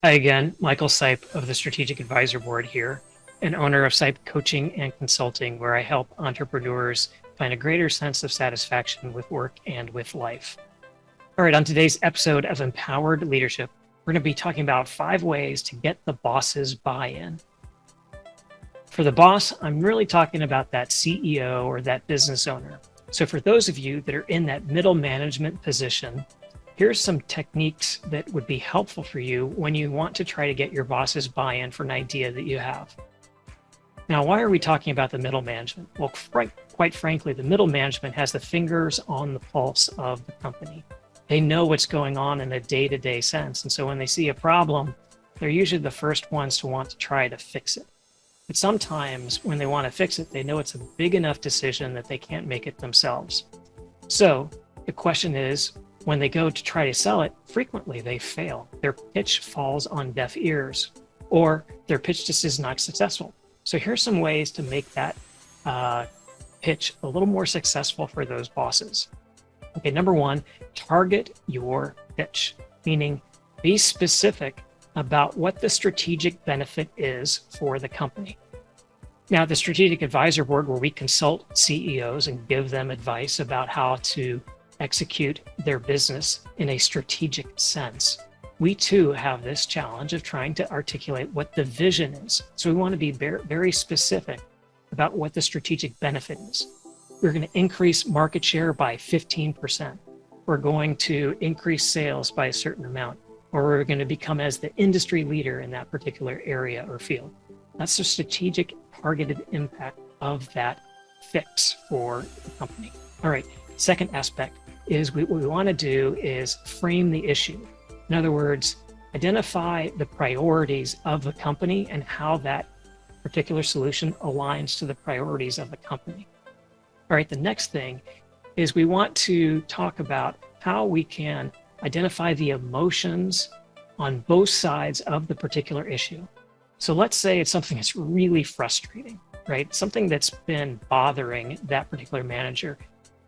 Hi again, Michael Sipe of the Strategic Advisor Board here, and owner of Sipe Coaching and Consulting, where I help entrepreneurs find a greater sense of satisfaction with work and with life. All right, on today's episode of Empowered Leadership, we're going to be talking about 5 ways to get the boss's buy-in. For the boss, I'm really talking about that CEO or that business owner. So for those of you that are in that middle management position, here's some techniques that would be helpful for you when you want to try to get your boss's buy-in for an idea that you have. Now, why are we talking about the middle management? Well, quite frankly, the middle management has the fingers on the pulse of the company. They know what's going on in a day-to-day sense. And so when they see a problem, they're usually the first ones to want to try to fix it. But sometimes when they want to fix it, they know it's a big enough decision that they can't make it themselves. So the question is, when they go to try to sell it, frequently they fail. Their pitch falls on deaf ears, or their pitch just is not successful. So here's some ways to make that pitch a little more successful for those bosses. Okay, number 1, target your pitch, meaning be specific about what the strategic benefit is for the company. Now, the Strategic Advisor Board, where we consult CEOs and give them advice about how to execute their business in a strategic sense, we too have this challenge of trying to articulate what the vision is. So we want to be very specific about what the strategic benefit is. We're going to increase market share by 15%. We're going to increase sales by a certain amount, or we're going to become as the industry leader in that particular area or field. That's the strategic targeted impact of that fix for the company. All right, second aspect is what we want to do is frame the issue. In other words, identify the priorities of the company and how that particular solution aligns to the priorities of the company. All right, the next thing is we want to talk about how we can identify the emotions on both sides of the particular issue. So let's say it's something that's really frustrating, right? Something that's been bothering that particular manager.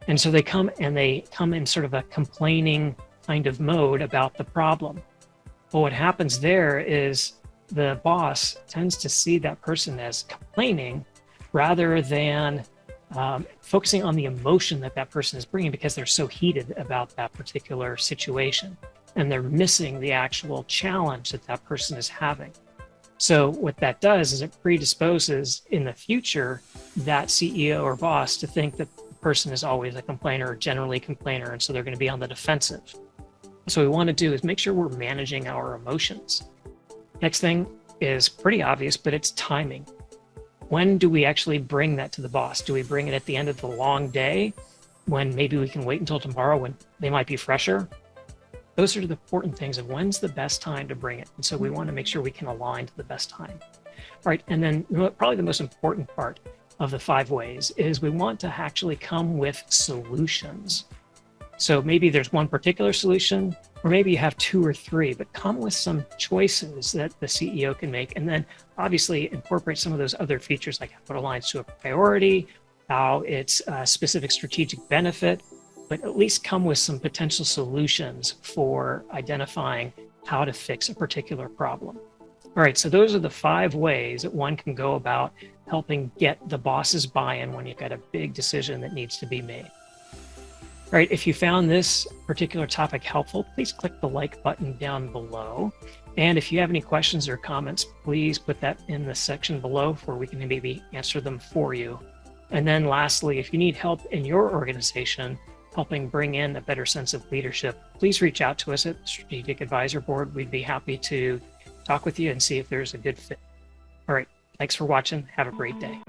And so they come in sort of a complaining kind of mode about the problem. Well, what happens there is the boss tends to see that person as complaining rather than focusing on the emotion that that person is bringing, because they're so heated about that particular situation and they're missing the actual challenge that that person is having. So what that does is it predisposes in the future that CEO or boss to think that the person is always a complainer or generally a complainer, and so they're going to be on the defensive. So what we want to do is make sure we're managing our emotions. Next thing is pretty obvious, but it's timing. When do we actually bring that to the boss? Do we bring it at the end of the long day when maybe we can wait until tomorrow when they might be fresher? Those are the important things of when's the best time to bring it. And so we want to make sure we can align to the best time. All right, and then probably the most important part of the 5 ways is we want to actually come with solutions. So maybe there's one particular solution, or maybe you have 2 or 3, but come with some choices that the CEO can make, and then obviously incorporate some of those other features like how it aligns to a priority, how it's a specific strategic benefit, but at least come with some potential solutions for identifying how to fix a particular problem. All right, so those are the 5 ways that one can go about helping get the boss's buy-in when you've got a big decision that needs to be made. All right, if you found this particular topic helpful, please click the like button down below. And if you have any questions or comments, please put that in the section below where we can maybe answer them for you. And then lastly, if you need help in your organization helping bring in a better sense of leadership, please reach out to us at the Strategic Advisor Board. We'd be happy to talk with you and see if there's a good fit. All right, thanks for watching. Have a great day.